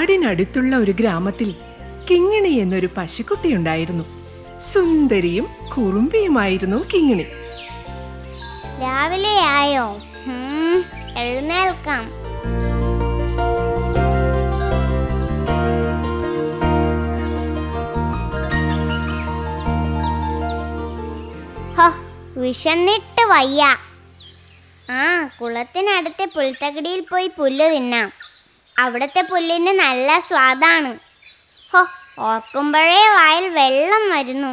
കാടിനടുത്തുള്ള ഒരു ഗ്രാമത്തിൽ കിങ്ങിണി എന്നൊരു പശുക്കുട്ടിയുണ്ടായിരുന്നു. സുന്ദരിയും കുറുമ്പിയുമായിരുന്നു കിങ്ങിണി. രാവിലെ ആയോ? എഴുന്നേൽക്കാം. വിശന്നിട്ട് വയ്യ. കുളത്തിനടുത്തെ പുൽത്തകിടിയിൽ പോയി പുല്ല് തിന്നാം. അവിടുത്തെ പുല്ലിന് നല്ല സ്വാദാണ്. ഓർക്കുമ്പോഴേ വായിൽ വെള്ളം വരുന്നു.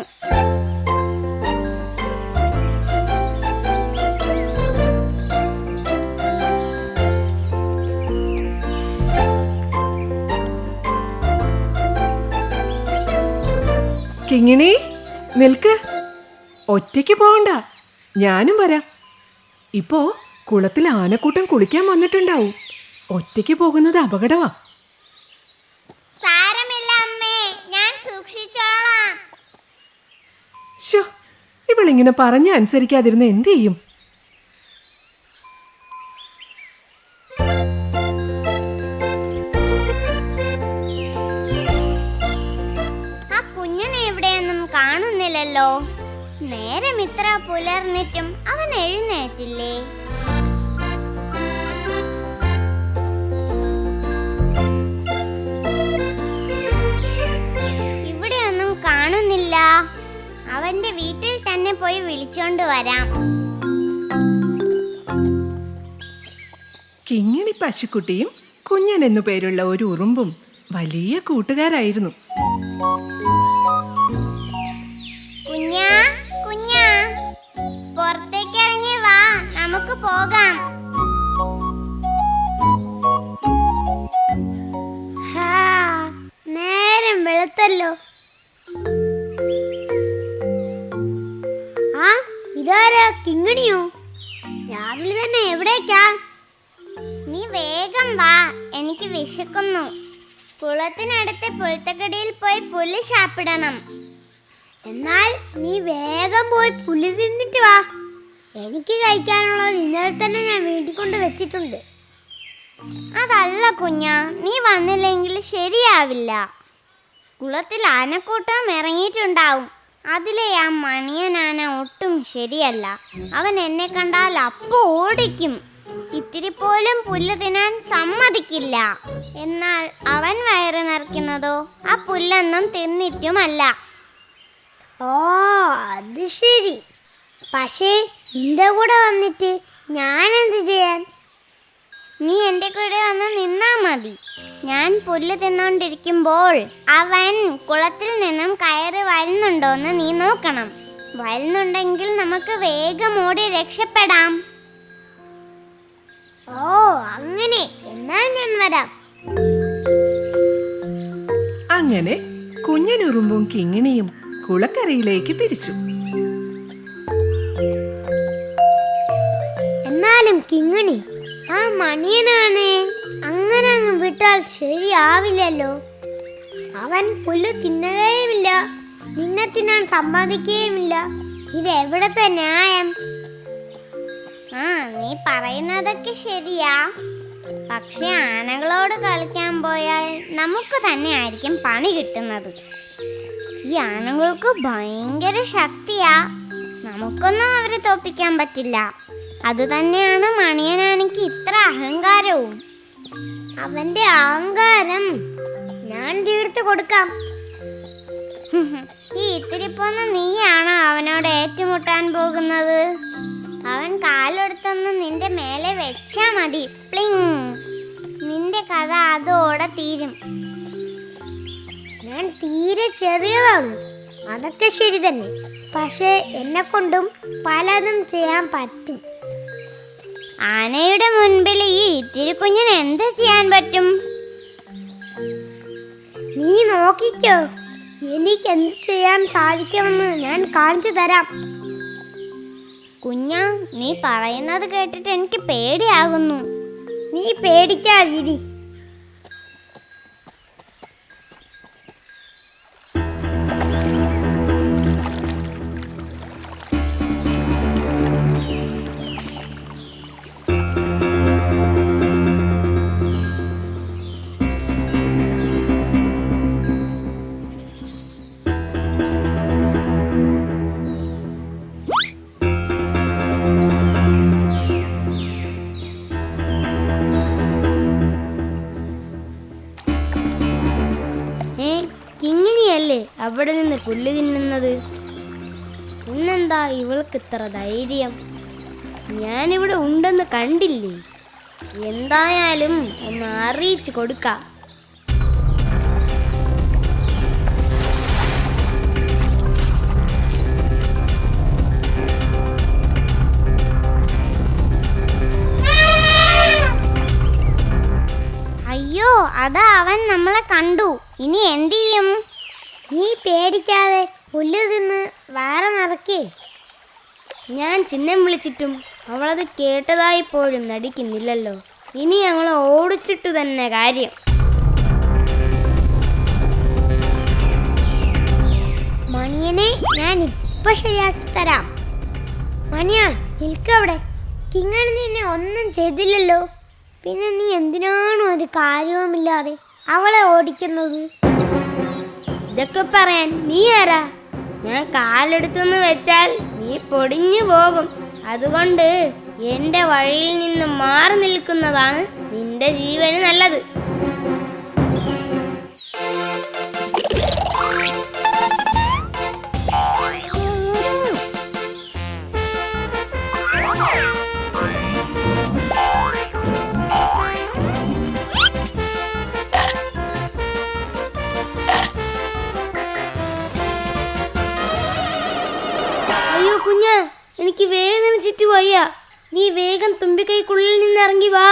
കിങ്ങിണി, നിൽക്ക്. ഒറ്റയ്ക്ക് പോകണ്ട, ഞാനും വരാം. ഇപ്പോ കുളത്തിൽ ആനക്കൂട്ടം കുളിക്കാൻ വന്നിട്ടുണ്ടാവും. ഒറ്റയ്ക്ക് പോകുന്നത് അപകടമാ. സാരമില്ല അമ്മേ, ഞാൻ സൂക്ഷിച്ചോളാം. ഇവളിങ്ങനെ പറഞ്ഞ അനുസരിക്കാതിരുന്ന് എന്ത് ചെയ്യും? ആ കുഞ്ഞിനെ എവിടെയൊന്നും കാണുന്നില്ലല്ലോ. നേരം ഇത്ര പുലർന്നിട്ടും അവൻ എഴുന്നേറ്റില്ലേ? ഇവിടെയൊന്നും കാണുന്നില്ല. അവന്റെ വീട്ടിൽ തന്നെ പോയി വിളിച്ചോണ്ട് വരാം. കിങ്ങിണി പശുക്കുട്ടിയും കുഞ്ഞൻ എന്നു പേരുള്ള ഒരു ഉറുമ്പും വലിയ കൂട്ടുകാരായിരുന്നു. പുറത്തേക്ക് ഇറങ്ങി വാ, നമുക്ക് പോകാം. നേരം വെളുത്തല്ലോ. ഇതാരാ? കിങ്ങിണിയോ? രാവിലെ തന്നെ എവിടേക്കാ? നീ വേഗം വാ, എനിക്ക് വിശക്കുന്നു. കുളത്തിനടുത്തെ പുൽത്തക്കടിയിൽ പോയി പുല്ല് ശാപ്പിടണം. എന്നാൽ നീ വേഗം പോയി പുല്ല് തിന്നിട്ട് വാ. എനിക്ക് കഴിക്കാനുള്ളത് ഇന്നലെ തന്നെ ഞാൻ വീട്ടിൽ കൊണ്ട് വെച്ചിട്ടുണ്ട്. അതല്ല കുഞ്ഞാ, നീ വന്നില്ലെങ്കിൽ ശരിയാവില്ല. കുളത്തിൽ ആനക്കൂട്ടം ഇറങ്ങിയിട്ടുണ്ടാവും. അതിലെ ആ മണിയനാന ഒട്ടും ശരിയല്ല. അവൻ എന്നെ കണ്ടാൽ അപ്പോൾ ഓടിക്കും. ഇത്തിരി പോലും പുല്ല് തിന്നാൻ സമ്മതിക്കില്ല. എന്നാൽ അവൻ വയറ് നിറയ്ക്കുന്നതോ ആ പുല്ലൊന്നും തിന്നിട്ടുമല്ല. അത് ശരി. പക്ഷേ നിന്റെ കൂടെ വന്നിട്ട് ഞാൻ എന്ത് ചെയ്യാൻ? നീ എൻ്റെ കൂടെ വന്ന് നിന്നാ മതി. ഞാൻ പുല്ല് തിന്നോണ്ടിരിക്കുമ്പോൾ അവൻ കുളത്തിൽ നിന്നും കയറി വരുന്നുണ്ടോന്ന് നീ നോക്കണം. വരുന്നുണ്ടെങ്കിൽ നമുക്ക് വേഗം ഓടി രക്ഷപ്പെടാം. അങ്ങനെ. എന്നാൽ ഞാൻ വരാം. അങ്ങനെ കുഞ്ഞനുറുമ്പും കിങ്ങിണിയും കുളക്കരയിലേക്ക് തിരിച്ചു. എന്നാലും കിങ്ങിണി, ആ മണിയനാണ് അങ്ങനെ അങ്ങ് വിട്ടാൽ ശരിയാവില്ലല്ലോ. അവൻ പുല്ല് തിന്നുകയുമില്ല, നിന്നെ തിന്നാൻ സമ്മതിക്കുകയുമില്ല. ഇത് എവിടത്തെ ന്യായം? നീ പറയുന്നതൊക്കെ ശരിയാ. പക്ഷെ ആനകളോട് കളിക്കാൻ പോയാൽ നമുക്ക് തന്നെ ആയിരിക്കും പണി കിട്ടുന്നത്. ഈ ആനകൾക്ക് ഭയങ്കര ശക്തിയാ. നമുക്കൊന്നും അവരെ തോൽപ്പിക്കാൻ പറ്റില്ല. അതുതന്നെയാണ് മണിയനാനയ്ക്ക് ഇത്ര അഹങ്കാരവും. അവന്റെ അഹങ്കാരം ഞാൻ തീർത്തു കൊടുക്കാം. ഈ ഇത്തിരി പോന്ന നീയാണോ അവനോട് ഏറ്റുമുട്ടാൻ പോകുന്നത്? അവൻ കാലെടുത്തൊന്ന് നിന്റെ മേലെ വെച്ചാ മതി, പ്ലിങ്, നിന്റെ കഥ അതോടെ തീരും. ഞാൻ തീരെ ചെറിയതാണ്, അതൊക്കെ ശരി തന്നെ. പക്ഷേ എന്നെ കൊണ്ടും പലതും ചെയ്യാൻ പറ്റും. ആനയുടെ മുൻപിൽ ഈ ഇത്തിരി കുഞ്ഞിന് എന്ത് ചെയ്യാൻ പറ്റും? നീ നോക്കിക്കോ, എനിക്ക് എന്ത് ചെയ്യാൻ സാധിക്കുമെന്ന് ഞാൻ കാണിച്ചു തരാം. കുഞ്ഞാ, നീ പറയുന്നത് കേട്ടിട്ട് എനിക്ക് പേടിയാകുന്നു. നീ പേടിക്കാതിരി. അവിടെ നിന്ന് പുല്ല് തിന്നുന്നത്? ഇന്നെന്താ ഇവൾക്ക് ഇത്ര ധൈര്യം? ഞാനിവിടെ ഉണ്ടെന്ന് കണ്ടില്ലേ? എന്തായാലും ഒന്ന് അറിയിച്ചു കൊടുക്കാം. അയ്യോ, അതാ അവൻ നമ്മളെ കണ്ടു. ഇനി എന്ത് ചെയ്യും? നീ പേടിക്കാതെ പുല്ല് തിന്ന് വേറെ നിറക്കേ. ഞാൻ ചിഹ്നം വിളിച്ചിട്ടും അവളത് കേട്ടതായി പോലും നടിക്കുന്നില്ലല്ലോ. ഇനി ഞങ്ങൾ ഓടിച്ചിട്ടു തന്നെ കാര്യം. മണിയനെ ഞാൻ ഇപ്പൊ ശരിയാക്കി തരാം. മണിയാ, നിൽക്കവിടെ. കിങ്ങണി നിന്നെ ഒന്നും ചെയ്തില്ലല്ലോ. പിന്നെ നീ എന്തിനാണ് ഒരു കാര്യവുമില്ലാതെ അവളെ ഓടിക്കുന്നത്? ഇതൊക്കെ പറയാൻ നീ ആരാ? ഞാൻ കാലെടുത്തെന്ന് വെച്ചാൽ നീ പൊടിഞ്ഞു പോകും. അതുകൊണ്ട് എൻ്റെ വഴിയിൽ നിന്ന് മാറി നിൽക്കുന്നതാണ് നിന്റെ ജീവന് നല്ലത്. അയ്യോ കുഞ്ഞാ, എനിക്ക് വേഗം ചുറ്റുപോയ. നീ വേഗം തുമ്പിക്കൈക്കുള്ളിൽ നിന്ന് ഇറങ്ങി വാ.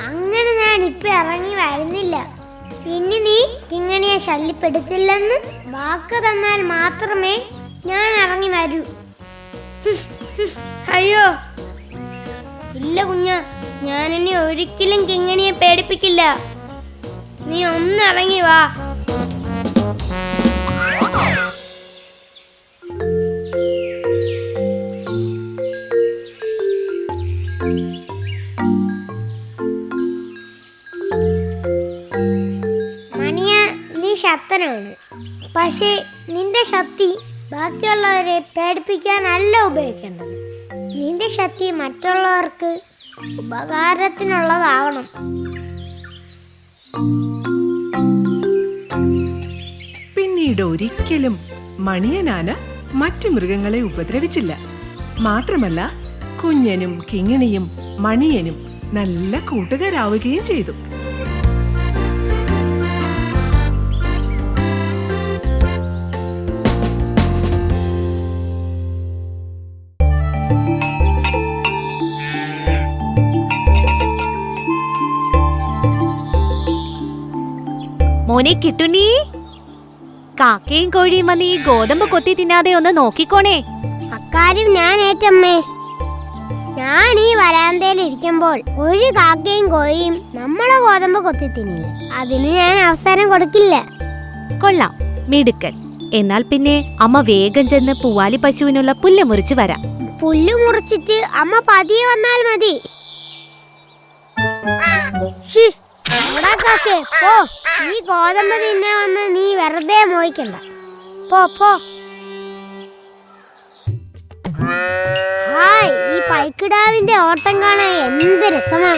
അങ്ങനെ ഞാൻ ഇപ്പൊ ഇറങ്ങി വരുന്നില്ല. ഇനി നീ കിങ്ങണിയെ ശല്യപ്പെടുത്തില്ലെന്ന് വാക്ക് തന്നാൽ മാത്രമേ ഞാൻ ഇറങ്ങി വരൂ. അയ്യോ ഇല്ല കുഞ്ഞാ, ഞാൻ ഇനി ഒരിക്കലും കിങ്ങണിയെ പേടിപ്പിക്കില്ല. നീ ഒന്ന് ഇറങ്ങി വാ. ശക്തനാണ്, പക്ഷേ നിന്റെ ശക്തി ബാക്കിയുള്ളവരെ പേടിപ്പിക്കാനല്ല ഉപയോഗിക്കേണ്ടത്. നിന്റെ ശക്തി മറ്റുള്ളവർക്ക് ഉപകാരത്തിനുള്ളതാവണം. പിന്നീട് ഒരിക്കലും മണിയനാന മറ്റു മൃഗങ്ങളെ ഉപദ്രവിച്ചില്ല. മാത്രമല്ല, കുഞ്ഞനും കിങ്ങിണിയും മണിയനും നല്ല കൂട്ടുകാരാവുകയും ചെയ്തു. മോനെ കിട്ടുണ്ണി, കാക്കയും കോഴിയും വന്ന് ഈ ഗോതമ്പ് കൊത്തി തിന്നാതെ ഒന്ന് നോക്കിക്കോണേ. അക്കാര്യം ഞാൻ ഏറ്റമ്മേ. ഞാൻ ഈ വരാന്തയിൽ ഇരിക്കുമ്പോൾ ഒരു കാക്കയും കോഴിയും നമ്മളെ ഗോതമ്പ് കൊത്തി തിന്നില്ല. അതിന് ഞാൻ അവസരം കൊടുക്കില്ല. കൊള്ളാം, മിടുക്കൻ. എന്നാൽ പിന്നെ അമ്മ വേഗം ചെന്ന് പൂവാലി പശുവിനുള്ള പുല്ല് മുറിച്ച് വരാം. പുല്ല് മുറിച്ചിട്ട് അമ്മ പതിയെ വന്നാൽ മതി. പോ, ഈ ഗോതമ്പ് തിന്നെ വന്ന് നീ വെറുതെ മോയിക്കണ്ട. പോ പോ. ഹായ്, ഈ പൈക്കിടാവിന്റെ ഓട്ടം കാണാൻ എന്ത് രസമാ.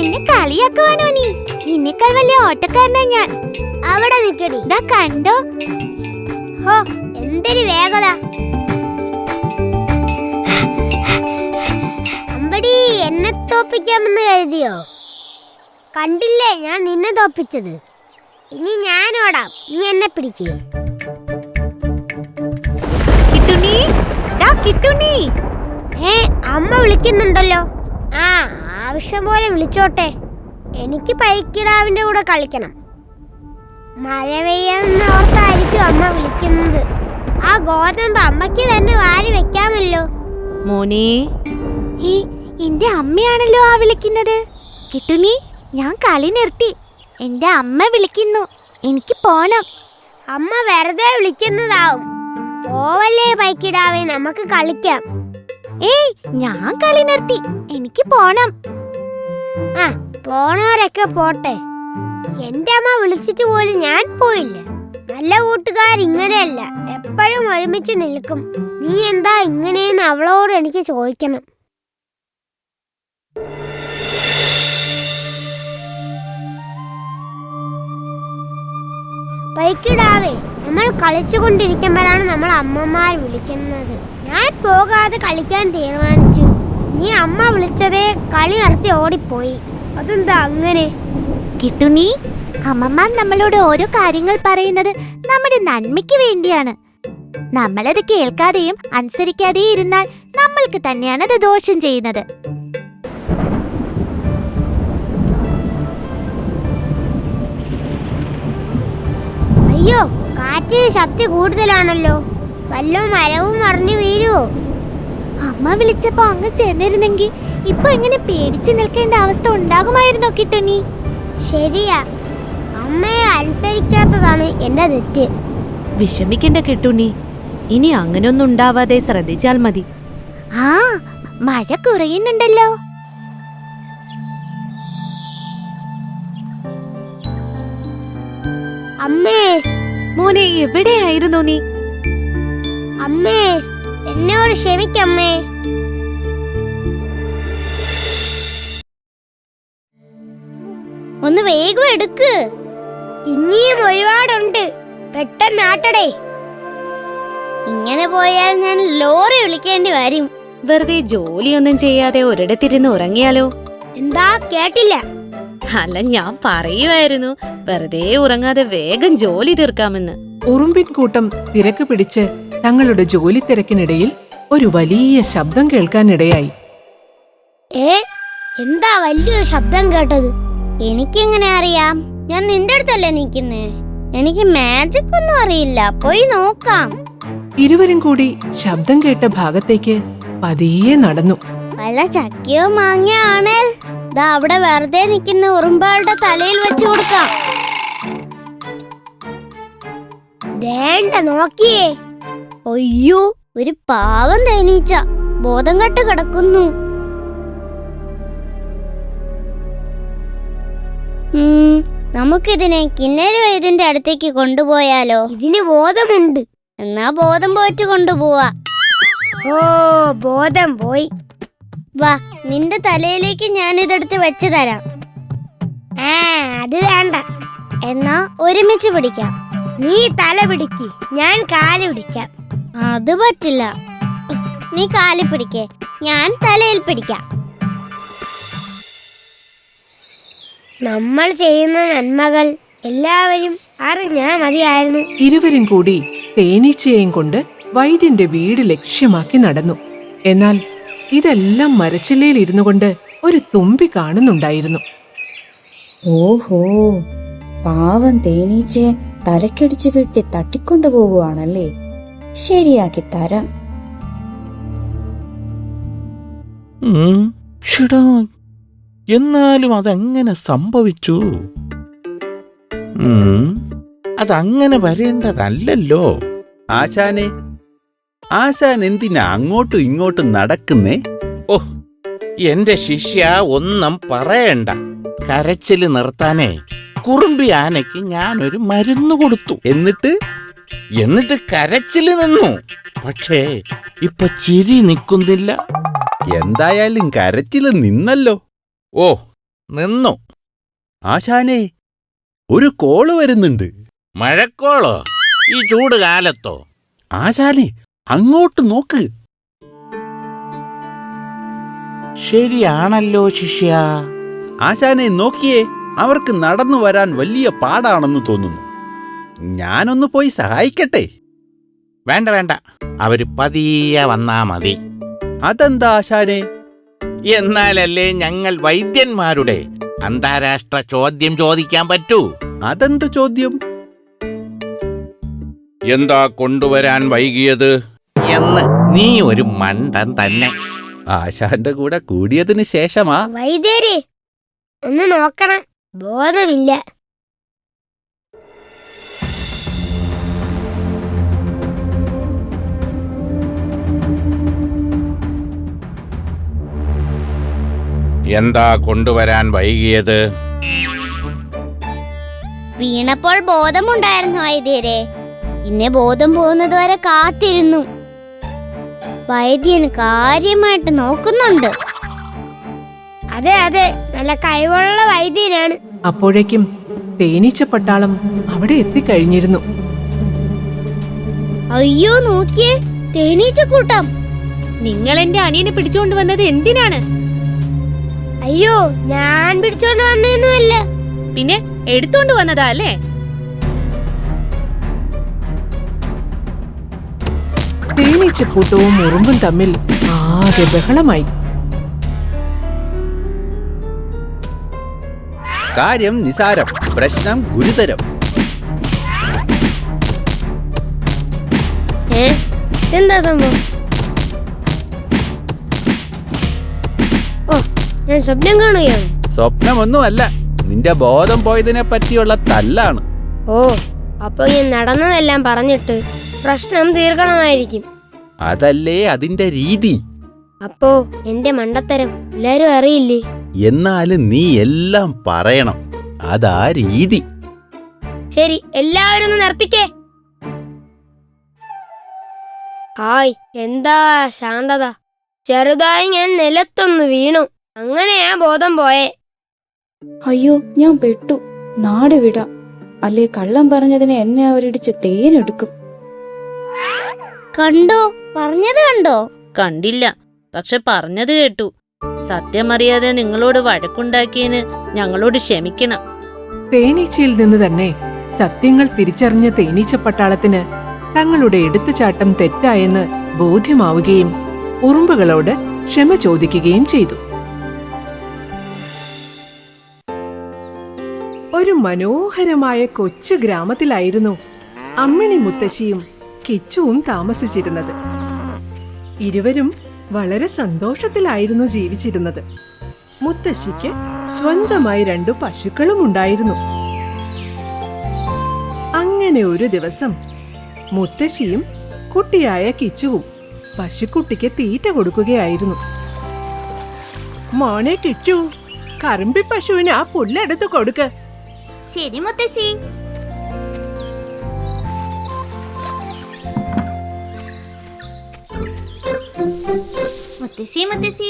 എന്നെ കളിയാക്കുവാനോ നീ? നിന്നേക്കാൾ വലിയ ഓട്ടക്കാരനാ ഞാൻ. അവിടെ നിക്കടി. കണ്ടോ? ഹോ, എന്തൊരു വേഗത. അമ്പടി, എന്നെ തോപ്പിക്കാമെന്ന് കരുതിയോ? കണ്ടില്ലേ ഞാൻ നിന്നെ തോപ്പിച്ചത്. ഇനി ഞാൻ ഓടാം, നീ എന്നെ പിടിക്കുക. അമ്മ വിളിക്കുന്നുണ്ടല്ലോ. ആ, ആവശ്യം പോലെ വിളിച്ചോട്ടെ. എനിക്ക് പൈക്കിടാവിന്റെ കൂടെ കളിക്കണം. മഴ പെയ്യാന്ന് ഓർത്തായിരിക്കും അമ്മ വിളിക്കുന്നത്. ആ ഗോതമ്പ് അമ്മയ്ക്ക് തന്നെ വാരി വെക്കാമല്ലോ. മോനെ, എന്റെ അമ്മയാണല്ലോ ആ വിളിക്കുന്നത്. കിട്ടുണ്ണി, ഞാൻ കളി നിർത്തി. എന്റെ അമ്മ വിളിക്കുന്നു, എനിക്ക് പോണം. അമ്മ വെറുതെ വിളിക്കുന്നതാവും. പോവല്ലേ പൈക്കിടാവേ, നമുക്ക് കളിക്കാം. ഞാൻ കളി നിർത്തി, എനിക്ക് പോണം. ആ, പോണവരൊക്കെ പോട്ടെ. എന്റെ അമ്മ വിളിച്ചിട്ട് പോലും ഞാൻ പോയില്ല. നല്ല കൂട്ടുകാരിങ്ങനെയല്ല, എപ്പോഴും ഒരുമിച്ച് നിൽക്കും. നീ എന്താ ഇങ്ങനെയെന്ന് അവളോട് എനിക്ക് ചോദിക്കണം. വൈക്കിടാവേ, നമ്മൾ കളിച്ചുകൊണ്ടിരിക്കുമ്പോഴാണ് നമ്മൾ അമ്മമാർ വിളിക്കുന്നത്. ഞാൻ പോകാതെ കളിക്കാൻ തീരുമാനിച്ചു. നീ അമ്മ വിളിച്ചതേ കളി നിർത്തി ഓടിപ്പോയി. അതെന്താ അങ്ങനെ? കിട്ടുണ്ണി, അമ്മമാർ നമ്മളോട് ഓരോ കാര്യങ്ങൾ പറയുന്നത് നമ്മുടെ നന്മയ്ക്ക് വേണ്ടിയാണ്. നമ്മളത് കേൾക്കാതെയും അനുസരിക്കാതെയും ഇരുന്നാൽ നമ്മൾക്ക് തന്നെയാണ് അത് ദോഷം ചെയ്യുന്നത്. അയ്യോ, കാറ്റിന് ശക്തി കൂടുതലാണല്ലോ. വല്ല മരവും മറിഞ്ഞു വീഴുവോ? അമ്മ വിളിച്ചപ്പോ അങ്ങ് ചെന്നിരുന്നെങ്കിൽ ഇപ്പൊ എങ്ങനെ പേടിച്ചു നിൽക്കേണ്ട അവസ്ഥ ഉണ്ടാകുമായിരുന്നോ കിട്ടുണ്ണി? ശരിയാ, അമ്മയെ അനുസരിക്കാത്തതാണ് എന്റെ തെറ്റ്. വിഷമിക്കണ്ട കിട്ടുണ്ണി, ഇനി അങ്ങനൊന്നും ഉണ്ടാവാതെ ശ്രദ്ധിച്ചാൽ മതി. ആ, മഴ കുറയുന്നുണ്ടല്ലോ. അമ്മേ, മോനെ, എവിടെയായിരുന്നു നീ? അമ്മേ, എന്നോട് ക്ഷമിക്കമ്മേ. ഒന്ന് വേഗം എടുക്ക്, ഇനിയും ഒരുപാടുണ്ട്. പെട്ടെന്നാട്ടടേ. ഇങ്ങനെ പോയാൽ ഞാൻ ലോറി വിളിക്കേണ്ടി വരും. വെറുതെ ജോലിയൊന്നും ചെയ്യാതെ ഒരിടത്തിരുന്ന് ഉറങ്ങിയാലോ? എന്താ, കേട്ടില്ല? അല്ല, ഞാൻ പറയുമായിരുന്നു വെറുതെ ഉറങ്ങാതെ വേഗം ജോലി തീർക്കാമെന്ന്. ഉറുമ്പിൻ കൂട്ടം തിരക്ക് പിടിച്ച് തങ്ങളുടെ ജോലി തിരക്കിനിടയിൽ ഒരു വലിയ ശബ്ദം കേൾക്കാനിടയായി. എന്താ വലിയൊരു ശബ്ദം കേട്ടത്? എനിക്കെങ്ങനെ അറിയാം? ഞാൻ നിന്റെ അടുത്തല്ലേ നിൽക്കുന്നേ. എനിക്ക് മാജിക് ഒന്നും അറിയില്ല. പോയി നോക്കാം. ഇരുവരും കൂടി ശബ്ദം കേട്ട ഭാഗത്തേക്ക് പതിയെ നടന്നു. വല്ല ചക്കയോ മാങ്ങയോ ആണേൽ ദാ അവിടെ വെറുതെ നിൽക്കുന്ന ഉറുമ്പുകളുടെ തലയിൽ വെച്ചു കൊടുക്കാം. വേണ്ട, നോക്കിയേ. അയ്യോ, ഒരു പാവം തേനീച്ച ബോധം കെട്ട് കിടക്കുന്നു. നമുക്കിതിനെ കിന്നര വൈദ്യന്റെ അടുത്തേക്ക് കൊണ്ടുപോയാലോ? ഇതിന് ബോധമുണ്ട്. എന്നാ ബോധം പോയിട്ട് കൊണ്ടുപോവാ. ഓ, ബോധം പോയി. വാ, നിന്റെ തലയിലേക്ക് ഞാനിതെടുത്ത് വെച്ച് തരാം. അത് വേണ്ട. എന്നാ ഒരുമിച്ച് പിടിക്കാം. നീ തല പിടിക്ക്, ഞാൻ കാല് പിടിക്കാം. അത് പറ്റില്ല. നീ കാല് പിടിക്കേ, ഞാൻ തലയിൽ പിടിക്കാം. നമ്മൾ ചെയ്യുന്ന നന്മകൾ എല്ലാവരും അറിഞ്ഞാ മതിയായിരുന്നു. ഇരുവരും കൂടി തേനീച്ചയെയും കൊണ്ട് വൈദ്യന്റെ വീട് ലക്ഷ്യമാക്കി നടന്നു. എന്നാൽ ഇതെല്ലാം മരച്ചില്ലയിൽ ഇരുന്നു കൊണ്ട് ഒരു തുമ്പി കാണുന്നുണ്ടായിരുന്നു. ഓഹോ, പാവം തേനീച്ചയെ തലക്കടിച്ചു വീഴ്ത്തി തട്ടിക്കൊണ്ടുപോകുവാണല്ലേ. ശരിയാക്കി തരാം. എന്നാലും അതെങ്ങനെ സംഭവിച്ചു? അതങ്ങനെ വരേണ്ടതല്ലോ. ആശാനെ, ആശാൻ എന്തിനാ അങ്ങോട്ടും ഇങ്ങോട്ടും നടക്കുന്നേ? ഓ, എന്റെ ശിഷ്യ, ഒന്നും പറയണ്ട. കരച്ചില് നിർത്താനേ കുറുമ്പി ആനയ്ക്ക് ഞാനൊരു മരുന്ന് കൊടുത്തു. എന്നിട്ട് കരച്ചില് നിന്നു. പക്ഷേ ഇപ്പൊ ചിരി നിൽക്കുന്നില്ല. എന്തായാലും കരച്ചില് നിന്നല്ലോ. ഓ, നിന്നു. ആശാനെ, ഒരു കോള് വരുന്നുണ്ട്. മഴക്കോളോ? ഈ ചൂട് കാലത്തോ? ആശാനെ, അങ്ങോട്ട് നോക്ക്. ശരിയാണല്ലോ ശിഷ്യ. ആശാനെ നോക്കിയേ, അവർക്ക് നടന്നു വരാൻ വലിയ പാടാണെന്ന് തോന്നുന്നു. ഞാനൊന്ന് പോയി സഹായിക്കട്ടെ? വേണ്ട വേണ്ട, അവര് പതിയെ വന്നാ മതി. അതെന്താ ആശാനെ? എന്നാലല്ലേ ഞങ്ങൾ വൈദ്യന്മാരുടെ അന്താരാഷ്ട്ര ചോദ്യം ചോദിക്കാൻ പറ്റൂ. അതെന്ത് ചോദ്യം? എന്താ കൊണ്ടുവരാൻ വൈകിയത് എന്ന്. നീ ഒരു മണ്ടൻ തന്നെ. ആശാന്റെ കൂടെ കൂടിയതിന് ശേഷമാ. വൈദ്യരെ, ഒന്ന് നോക്കണം, ബോധമില്ല. എന്താ കൊണ്ടുവരാൻ വൈകിയത്? വീണപ്പോൾ ബോധമുണ്ടായിരുന്നു വൈദ്യരെ. പിന്നെ ബോധം പോകുന്നത് വരെ കാത്തിരുന്നു. വൈദ്യൻ കാര്യമായിട്ട് നോക്കുന്നുണ്ട്. അതെ, നല്ല കഴിവുള്ള വൈദ്യനാണ്. അപ്പോഴേക്കും തേനീച്ചപ്പട്ടാളം അവിടെ എത്തിക്കഴിഞ്ഞിരുന്നു. അയ്യോ നോക്കിയേ, തേനീച്ചക്കൂട്ടം. നിങ്ങൾ എന്റെ അനിയനെ പിടിച്ചുകൊണ്ട് വന്നത് എന്തിനാണ്? അയ്യോ, ഞാൻ പിടിച്ചോണ്ട് വന്നൊന്നുമല്ല. പിന്നെ എടുത്തോണ്ട് വന്നതാ അല്ലേ? തേനീച്ചക്കൂട്ടവും ഉറുമ്പും തമ്മിൽ ആകെ ബഹളമായി. കാര്യം നിസാരം, പ്രശ്നം ഗുരുതരം. എന്താ സംഭവം? ഓ, ഞാൻ സ്വപ്നം കാണുകയാണ്. സ്വപ്നമൊന്നുമല്ല, നിന്റെ ബോധം പോയതിനെ പറ്റിയുള്ള തല്ലാണ്. ഓ, അപ്പൊ ഞാൻ നടന്നതെല്ലാം പറഞ്ഞിട്ട് പ്രശ്നം തീർക്കണമായിരിക്കും. അതല്ലേ അതിന്റെ രീതി. അപ്പോ എന്റെ മണ്ടത്തരം എല്ലാരും അറിയില്ലേ? എന്നാലും നീ എല്ലാം പറയണം, അതാ രീതി. ശരി, എല്ലാവരും ഒന്ന് നിർത്തിക്കേ. ഹായ്, എന്താ ശാന്തത? ചെറുതായി ഞാൻ നിലത്തൊന്ന് വീണു, അങ്ങനെയാ ബോധം പോയേ. അയ്യോ, ഞാൻ പെട്ടു. നാട് വിടാം, അല്ലേ കള്ളം പറഞ്ഞതിന് എന്നെ അവരിടിച്ച് തേനെടുക്കും. കണ്ടോ? പറഞ്ഞത് കണ്ടോ? കണ്ടില്ല, പക്ഷെ പറഞ്ഞത് കേട്ടു. സത്യമറിയാതെ നിങ്ങളോട് വഴക്കുണ്ടാക്കിയതിന് ഞങ്ങളോട് ക്ഷമിക്കണം. തേനീച്ചയിൽ നിന്ന് തന്നെ സത്യങ്ങൾ തിരിച്ചറിഞ്ഞ തേനീച്ചപ്പട്ടാളത്തിന് തങ്ങളുടെ എടുത്തുചാട്ടം തെറ്റായെന്ന് ബോധ്യമാവുകയും ഉറുമ്പുകളോട് ക്ഷമ ചോദിക്കുകയും ചെയ്തു. ഒരു മനോഹരമായ കൊച്ചു ഗ്രാമത്തിലായിരുന്നു അമ്മിണി മുത്തശ്ശിയും കിച്ചുവും താമസിച്ചിരുന്നത്. ഇരുവരും വളരെ സന്തോഷത്തിലായിരുന്നു ജീവിച്ചിരുന്നത്. മുത്തശ്ശിക്ക് സ്വന്തമായി 2 പശുക്കളും ഉണ്ടായിരുന്നു. അങ്ങനെ ഒരു ദിവസം മുത്തശ്ശിയും കുട്ടിയായ കിച്ചുവും പശുക്കുട്ടിക്ക് തീറ്റ കൊടുക്കുകയായിരുന്നു. മോനെ കിച്ചു, കറുമ്പി പശുവിന് ആ പുല്ലെടുത്ത് കൊടുക്ക്. ശരി മുത്തശ്ശി. മുത്തശ്ശി,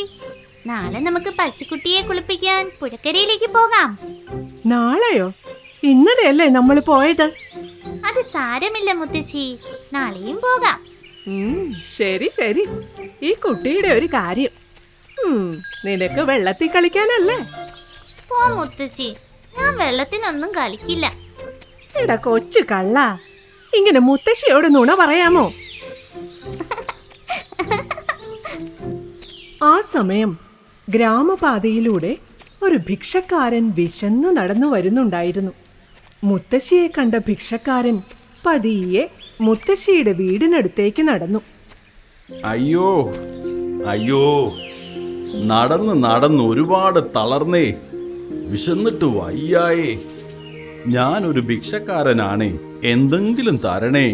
നാളെ നമുക്ക് പശുക്കുട്ടിയെ കുളിപ്പിക്കാൻ പുഴക്കരയിലേക്ക് പോകാം. നാളെയോ? ഇന്നലെയല്ലേ നമ്മൾ പോയത്? അത് സാരമില്ല മുത്തശ്ശി, നാളെയും പോകാം. ശരി ശരി. ഈ കുട്ടിയുടെ ഒരു കാര്യം, നിനക്ക് വെള്ളത്തിൽ കളിക്കാനല്ലേ? പോ മുത്തശ്ശി, ഞാൻ വെള്ളത്തിനൊന്നും കളിക്കില്ല. എടാ കൊച്ചു കള്ള, ഇങ്ങനെ മുത്തശ്ശിയോട് നുണ പറയാമോ? ആ സമയം ഗ്രാമപാതയിലൂടെ ഒരു ഭിക്ഷക്കാരൻ വിശന്നു നടന്നു വരുന്നുണ്ടായിരുന്നു. മുത്തശ്ശിയെ കണ്ട ഭിക്ഷക്കാരൻ പതിയെ മുത്തശ്ശിയുടെ വീടിനടുത്തേക്ക് നടന്നു. അയ്യോ അയ്യോ, നടന്ന് ഒരുപാട് തളർന്നേ, വിശന്നിട്ട് വയ്യായേ. ഞാനൊരു ഭിക്ഷക്കാരനാണേ, എന്തെങ്കിലും തരണേ,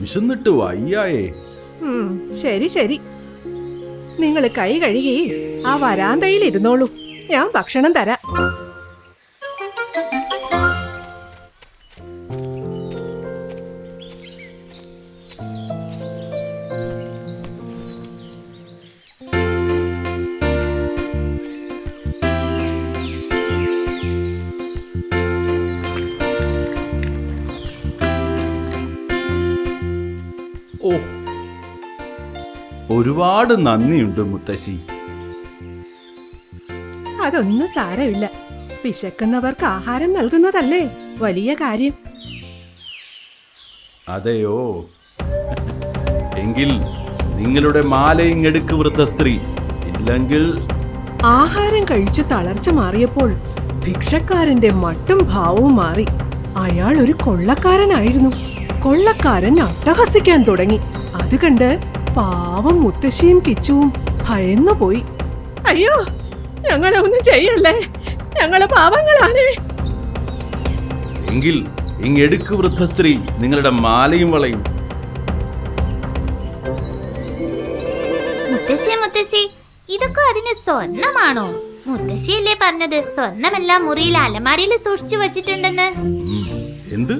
വിശന്നിട്ട് വയ്യായേ. ശരി ശരി, നിങ്ങൾ കൈ കഴുകി ആ വരാന്തയിൽ ഇരുന്നോളൂ, ഞാൻ ഭക്ഷണം തരാം. ഓ, ഒരുപാട് നന്ദിയുണ്ട് മുത്തശ്ശി. അതൊന്നും സാരമില്ല, വിശക്കുന്നവർക്ക് ആഹാരം നൽകുന്നതല്ലേ വലിയ കാര്യം. അതെയോ? എങ്കിൽ നിങ്ങളുടെ മാലയും എടുക്ക് വൃദ്ധ സ്ത്രീ, ഇല്ലെങ്കിൽ. ആഹാരം കഴിച്ചു തളർച്ച മാറിയപ്പോൾ ഭിക്ഷക്കാരന്റെ മട്ടും ഭാവവും മാറി. അയാൾ ഒരു കൊള്ളക്കാരനായിരുന്നു. കൊള്ളക്കാരൻ അട്ടഹസിക്കാൻ തുടങ്ങി. അത് കണ്ട് പാവം മുത്തശ്ശിയും കിച്ചുവും ഭയന്നുപോയി. അയ്യോ, ഞങ്ങളെ ഒന്നും ചെയ്യല്ലേ, ഞങ്ങളെ പാവങ്ങളാണ്. എങ്കിൽ ഇങ്ങെടുക്ക് വൃദ്ധ സ്ത്രീ നിങ്ങളുടെ മാലയും വളയും. മുത്തശ്ശി, ഇതൊക്കെ അതിന് സ്വർണമാണോ? മുത്തശ്ശിയല്ലേ പറഞ്ഞത് സ്വർണമെല്ലാം മുറിയിൽ അലമാരയിൽ സൂക്ഷിച്ചു വച്ചിട്ടുണ്ടെന്ന്. എന്ത്?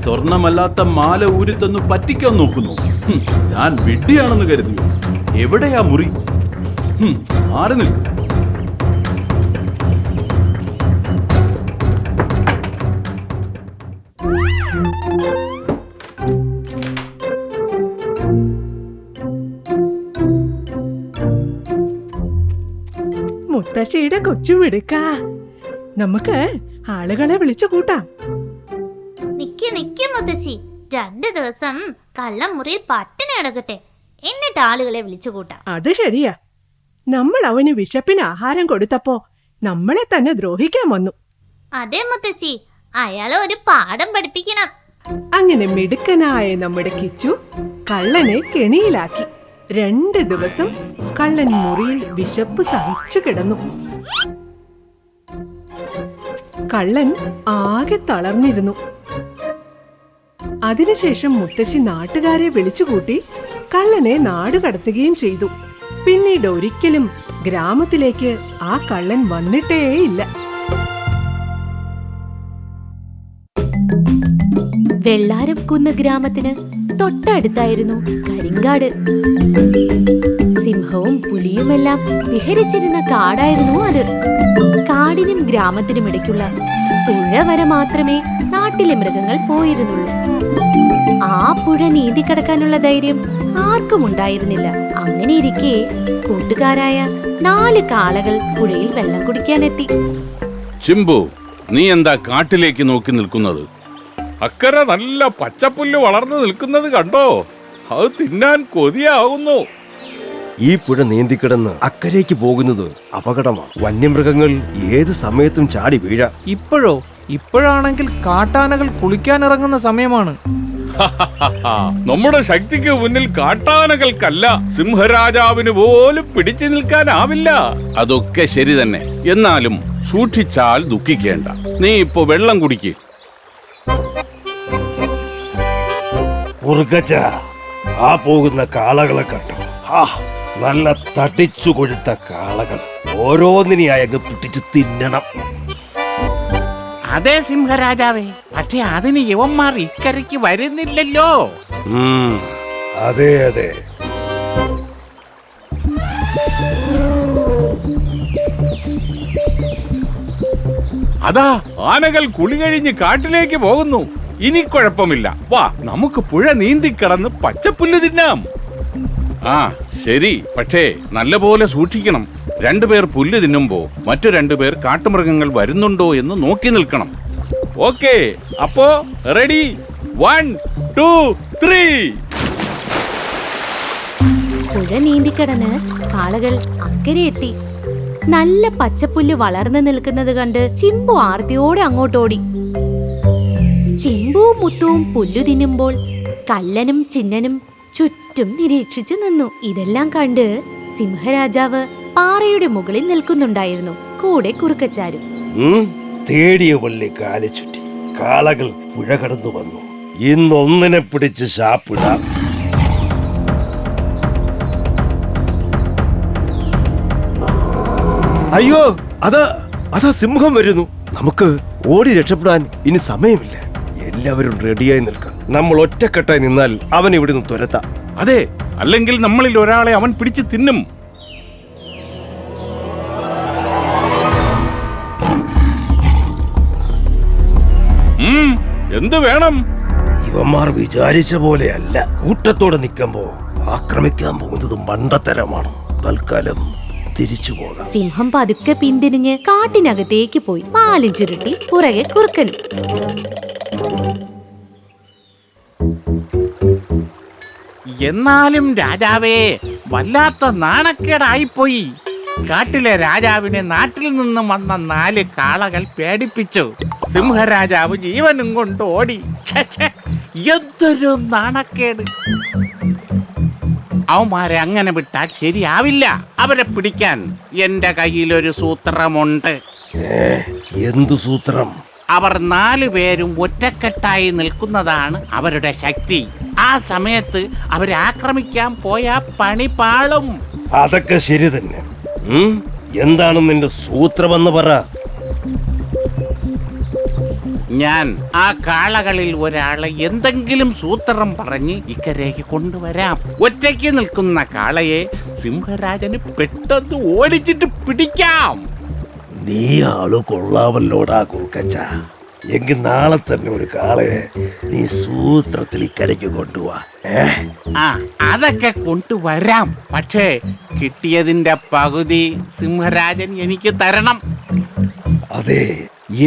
സ്വർണമല്ലാത്ത മാല ഊരിത്തന്നു പറ്റിക്കാൻ നോക്കുന്നു? ഞാൻ വിഡ്ഢിയാണെന്ന് കരുതിയോ? എവിടെയാ മുറി? മാറി നിൽക്കും. മുത്തശ്ശിയുടെ കൊച്ചുമിടുക്ക. നമുക്ക് ആളുകളെ വിളിച്ചു കൂട്ടാം. നിക്ക് മുത്തശ്ശി, 2 ദിവസം കള്ളം മുറിയിൽ പട്ടിണി കിടക്കട്ടെ, എന്നിട്ട് ആളുകളെ വിളിച്ചു കൂട്ടാം. അത് ശരിയാ. നമ്മൾ അവന് വിശപ്പിന് ആഹാരം കൊടുത്തപ്പോ നമ്മളെ തന്നെ ദ്രോഹിക്കാൻ വന്നു. അതെ മുത്തശ്ശി, അയാളെ ഒരു പാഠം പഠിപ്പിക്കണം. അങ്ങനെ മിടുക്കനായ നമ്മുടെ കിച്ചു കള്ളനെ കെണിയിലാക്കി. 2 ദിവസം കള്ളൻ മുറിയിൽ വിശപ്പ് സഹിച്ചു കിടന്നു. കള്ളൻ ആകെ തളർന്നിരുന്നു. അതിനുശേഷം മുത്തശ്ശി നാട്ടുകാരെ വിളിച്ചുകൂട്ടി കള്ളനെ നാട് കടത്തുകയും ചെയ്തു. പിന്നീട് ഒരിക്കലും ഗ്രാമത്തിലേക്ക് ആ കള്ളൻ വന്നിട്ടേയില്ല. വെള്ളാരം കുന്ന് ഗ്രാമത്തിന് തൊട്ടടുത്തായിരുന്നു കരിങ്കാട്. സിംഹവും പുലിയുമെല്ലാം വിഹരിച്ചിരുന്ന കാടായിരുന്നു അത്. കാടിനും ഗ്രാമത്തിനും ഇടയ്ക്കുള്ള പുഴ വരെ മാത്രമേ നാട്ടിലെ മൃഗങ്ങൾ പോയിരുന്നുള്ളൂ. ആ പുഴ നീന്തിക്കടക്കാനുള്ള ധൈര്യം ആർക്കും ഉണ്ടായിരുന്നില്ല. അങ്ങനെയിരിക്കെ കൂട്ടുകാരായ 4 കാളകൾ പുഴയിൽ വെള്ളം കുടിക്കാനെത്തി. ചിമ്പു, നീ എന്താ കാട്ടിലേക്ക് നോക്കി നിൽക്കുന്നത്? അക്കരെ നല്ല പച്ചപ്പുല്ല് വളർന്നു നിൽക്കുന്നത് കണ്ടോ? അത് തിന്നാൻ കൊതിയാവുന്നു. ഈ പുഴ നീന്തിക്കിടന്ന് അക്കരയ്ക്ക് പോകുന്നത് അപകടമാണ്. വന്യമൃഗങ്ങൾ ഏത് സമയത്തും ചാടി വീഴാം. ഇപ്പോഴാണെങ്കിൽ കാട്ടാനകൾ കുളിക്കാനിറങ്ങുന്ന സമയമാണ്. നമ്മുടെ ശക്തിക്ക് മുന്നിൽ കാട്ടാനകൾക്കല്ല, സിംഹരാജാവിന് പോലും പിടിച്ചു നിൽക്കാനാവില്ല. അതൊക്കെ ശരി തന്നെ. എന്നാലും സൂക്ഷിച്ചാൽ ദുഃഖിക്കേണ്ട. നീ ഇപ്പോ വെള്ളം കുടിക്ക്. കുറുക്കച്ച, ആ പോകുന്ന കാളകളെ കണ്ടോ? നല്ല തടിച്ചു കൊഴുത്ത കാളകൾ. ഓരോന്നിനെയായി അങ്ങ് പിടിച്ച് തിന്നണം. അതെ സിംഹരാജാവേ, പക്ഷെ അതിന് യവന്മാർ ഇക്കരയ്ക്ക് വരുന്നില്ലല്ലോ. അതെ അതെ. അതാ ആനകൾ കുളി കഴിഞ്ഞ് കാട്ടിലേക്ക് പോകുന്നു. ഇനി കുഴപ്പമില്ല, വാ നമുക്ക് പുഴ നീന്തിക്കടന്ന് പച്ചപ്പുല്ല് തിന്നാം. ആ ശരി, പക്ഷേ നല്ലപോലെ സൂക്ഷിക്കണം. 2 പേർ പുല്ല് തിന്നുമ്പോ മറ്റു 2 പേർ കാട്ടുമൃഗങ്ങൾ വരുന്നുണ്ടോ എന്ന് നോക്കി നിൽക്കണം. ഓക്കേ, അപ്പോ റെഡി? 1 2 3. പുഴ നീന്തിക്കടന്ന് കാളകൾ അക്കരെ എത്തി. നല്ല പച്ചപ്പുല്ല് വളർന്നു നിൽക്കുന്നത് കണ്ട് ചിമ്പു ആർത്തിയോടെ അങ്ങോട്ടോടി. ചിമ്പുവും മുത്തുവും പുല്ലു തിന്നുമ്പോൾ കള്ളനും ചിന്നനും ചുറ്റും നിരീക്ഷിച്ചു നിന്നു. ഇതെല്ലാം കണ്ട് സിംഹരാജാവ് പാറയുടെ മുകളിൽ നിൽക്കുന്നുണ്ടായിരുന്നു, കൂടെ കുറുക്കച്ചാരും. തേടിയ വള്ളി കാലി ചുറ്റി കാളകൾ പുഴ കടന്നു വന്നു. ഇന്നൊന്നിനെ പിടിച്ച് ശാപ്പിടാം. അയ്യോ, അതാ സിംഹം വരുന്നു. നമുക്ക് ഓടി രക്ഷപ്പെടാൻ ഇനി സമയമില്ല. എല്ലാവരും റെഡിയായി നിൽക്കാം. നമ്മൾ ഒറ്റക്കെട്ടായി നിന്നാൽ അവൻ ഇവിടുന്ന് തുരത്താം. അതെ, അല്ലെങ്കിൽ നമ്മളിൽ ഒരാളെ അവൻ പിടിച്ച് തിന്നും. എന്ത് വേണം? ഇവന്മാർ വിചാരിച്ച പോലെയല്ല. കൂട്ടത്തോടെ നിൽക്കുമ്പോ ആക്രമിക്കാൻ പോകുന്നത് മണ്ടത്തരമാണ്. തൽക്കാലം തിരിച്ചു പോകാം. സിംഹം പതുക്കെ പിന്തിരിഞ്ഞ് കാട്ടിനകത്തേക്ക് പോയി. പാലും ചുരുട്ടി പുറകെ കുറുക്കനും. എന്നാലും രാജാവേ, വല്ലാത്ത നാണക്കേടായിപ്പോയി. കാട്ടിലെ രാജാവിനെ നാട്ടിൽ നിന്നും വന്ന 4 കാളകൾ പേടിപ്പിച്ചു. സിംഹരാജാവ് ജീവനും കൊണ്ട് ഓടി. എന്തൊരു നാണക്കേട്! അവന്മാരെ അങ്ങനെ വിട്ടാൽ ശരിയാവില്ല. അവരെ പിടിക്കാൻ എന്റെ കയ്യിലൊരു സൂത്രമുണ്ട്. എന്തു സൂത്രം? അവർ 4 പേരും ഒറ്റക്കെട്ടായി നിൽക്കുന്നതാണ് അവരുടെ ശക്തി. ആ സമയത്ത് അവരെ ആക്രമിക്കാൻ പോയാ പണി പാളും. അതൊക്കെ ശരി തന്നെ. എന്താണ് നിന്റെ സൂത്രമെന്ന് പറ. ഞാൻ ആ കാളകളിൽ ഒരാളെ എന്തെങ്കിലും സൂത്രം പറഞ്ഞ് ഇക്കരേക്ക് കൊണ്ടുവരാം. ഒറ്റയ്ക്ക് നിൽക്കുന്ന കാളയെ സിംഹരാജന് പെട്ടെന്ന് ഓടിച്ചിട്ട് പിടിക്കാം. നീ ആള് കൊള്ളാവല്ലോടാ കുറുക്കച്ച. എങ്കിൽ നാളെ തന്നെ ഒരു കാളയെ നീ സൂത്രത്തിൽ ഇക്കരയ്ക്ക് കൊണ്ടുപോവാ. ആ അതൊക്കെ കൊണ്ടുവരാം. പക്ഷേ കിട്ടിയതിന്റെ പകുതി സിംഹരാജൻ എനിക്ക് തരണം. അതെ,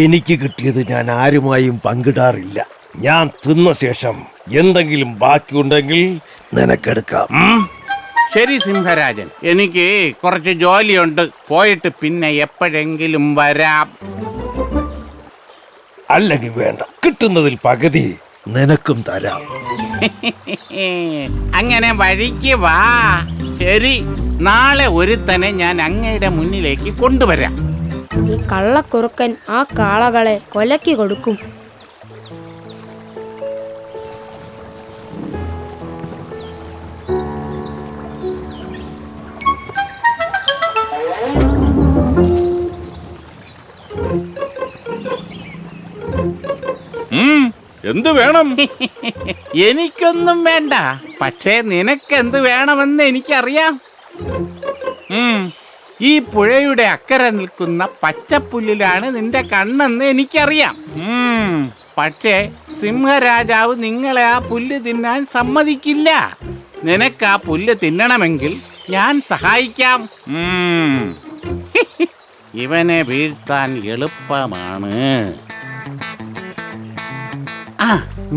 എനിക്ക് കിട്ടിയത് ഞാൻ ആരുമായും പങ്കിടാറില്ല. ഞാൻ തിന്ന ശേഷം എന്തെങ്കിലും ബാക്കിയുണ്ടെങ്കിൽ നിനക്കെടുക്കാം. ശരി സിംഹരാജൻ, എനിക്ക് കുറച്ച് ജോലിയുണ്ട്. പോയിട്ട് പിന്നെ എപ്പോഴെങ്കിലും വരാം. അല്ലെങ്കിൽ വേണ്ട, കിട്ടുന്നതിൽ പകുതി നിനക്കും തരാം. അങ്ങനെ വഴിക്ക് വാ. ശരി, നാളെ ഒരുത്തനെ ഞാൻ അങ്ങയുടെ മുന്നിലേക്ക് കൊണ്ടുവരാം. ഈ കള്ളക്കുറുക്കൻ ആ കാളകളെ കൊലയ്ക്ക് കൊടുക്കും. എന്ത് വേണം? എനിക്കൊന്നും വേണ്ട, പക്ഷേ നിനക്കെന്ത് വേണമെന്ന് എനിക്കറിയാം. ഈ പുഴയുടെ അക്കരെ നിൽക്കുന്ന പച്ചപ്പുല്ലിലാണ് നിന്റെ കണ്ണെന്ന് എനിക്കറിയാം. പക്ഷേ സിംഹരാജാവ് നിങ്ങളെ ആ പുല്ല് തിന്നാൻ സമ്മതിക്കില്ല. നിനക്ക് ആ പുല്ല് തിന്നണമെങ്കിൽ ഞാൻ സഹായിക്കാം. ഇവനെ വീഴ്ത്താൻ എളുപ്പമാണ്. ആ,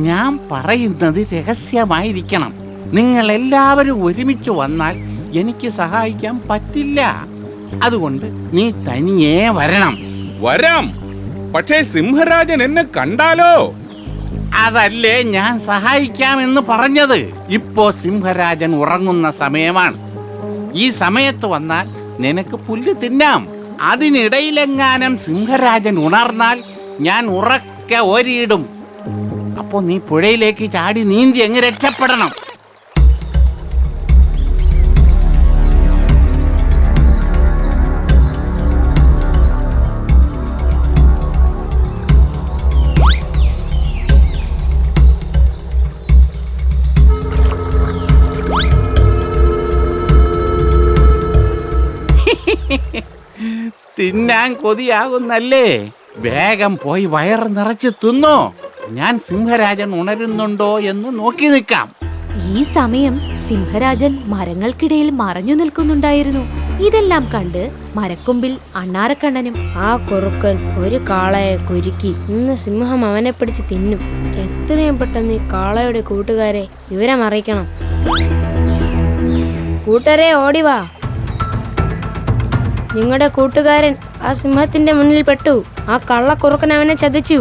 ഞാൻ പറയുന്നത് രഹസ്യമായിരിക്കണം. നിങ്ങൾ എല്ലാവരും ഒരുമിച്ച് വന്നാൽ എനിക്ക് സഹായിക്കാൻ പറ്റില്ല. അതുകൊണ്ട് നീ തനിയേ വരണം. വരാം, പക്ഷേ സിംഹരാജൻ എന്നെ കണ്ടാലോ? അതല്ലേ ഞാൻ സഹായിക്കാമെന്ന് പറഞ്ഞത്. ഇപ്പോ സിംഹരാജൻ ഉറങ്ങുന്ന സമയമാണ്. ഈ സമയത്ത് വന്നാൽ നിനക്ക് പുല്ല് തിന്നാം. അതിനിടയിലെങ്ങാനും സിംഹരാജൻ ഉണർന്നാൽ ഞാൻ ഉറക്കെ ഓരിയിടും. അപ്പോ നീ പുഴയിലേക്ക് ചാടി നീന്തി അങ്ങ് രക്ഷപ്പെടണം. തിന്നാൻ കൊതിയാകുന്നല്ലേ? വേഗം പോയി വയറ് നിറച്ച് തിന്നോ. ഞാൻ സിംഹരാജൻ ഉണരുന്നുണ്ടോ എന്ന് നോക്കി നിൽക്കാം. ഈ സമയം സിംഹരാജൻ മരങ്ങൾക്കിടയിൽ മറഞ്ഞു നിൽക്കുന്നുണ്ടായിരുന്നു. ഇതെല്ലാം കണ്ട് മരക്കൊമ്പിൽ അണ്ണാരക്കണ്ണനും ആ കുറുക്കൻ ഒരു കാളയെ കുരുക്കി. ഇന്ന് സിംഹം അവനെ പിടിച്ച് തിന്നും. എത്രയും പെട്ടെന്ന് ഈ കാളയുടെ കൂട്ടുകാരെ വിവരം അറിയിക്കണം. കൂട്ടരെ ഓടിവാ, നിങ്ങളുടെ കൂട്ടുകാരൻ ആ സിംഹത്തിന്റെ മുന്നിൽ പെട്ടു. ആ കള്ളക്കുറുക്കൻ അവനെ ചതിച്ചു.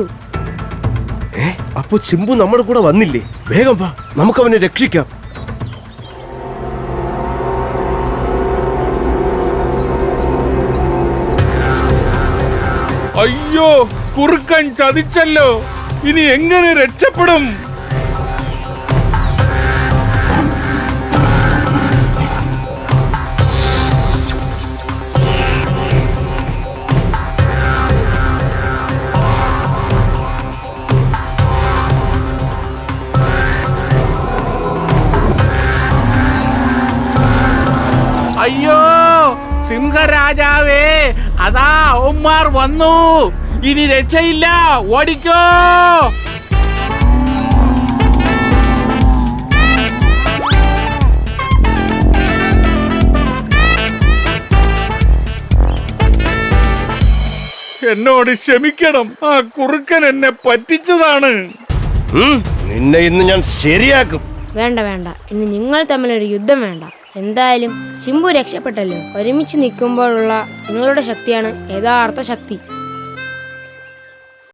അപ്പൊ ചിമ്പു നമ്മുടെ കൂടെ വന്നില്ലേ? വേഗം വാ, നമുക്കവനെ രക്ഷിക്കാം. അയ്യോ, കുറുക്കൻ ചതിച്ചല്ലോ. ഇനി എങ്ങനെ രക്ഷപ്പെടും? അയ്യോ സിംഹരാജാവേ, അതാ അവന്മാർ വന്നു. ഇനി രക്ഷയില്ല, ഓടിക്കോ. എന്നോട് ക്ഷമിക്കണം, ആ കുറുക്കൻ എന്നെ പറ്റിച്ചതാണ്. നിന്നെ ഇന്ന് ഞാൻ ശരിയാക്കും. വേണ്ട വേണ്ട, ഇനി നിങ്ങൾ തമ്മിലൊരു യുദ്ധം വേണ്ട. എന്തായാലും ചിമ്പു രക്ഷപ്പെട്ടല്ലോ. ഒരുമിച്ച് നിൽക്കുമ്പോഴുള്ള നിങ്ങളുടെ ശക്തിയാണ് യഥാർത്ഥ ശക്തി.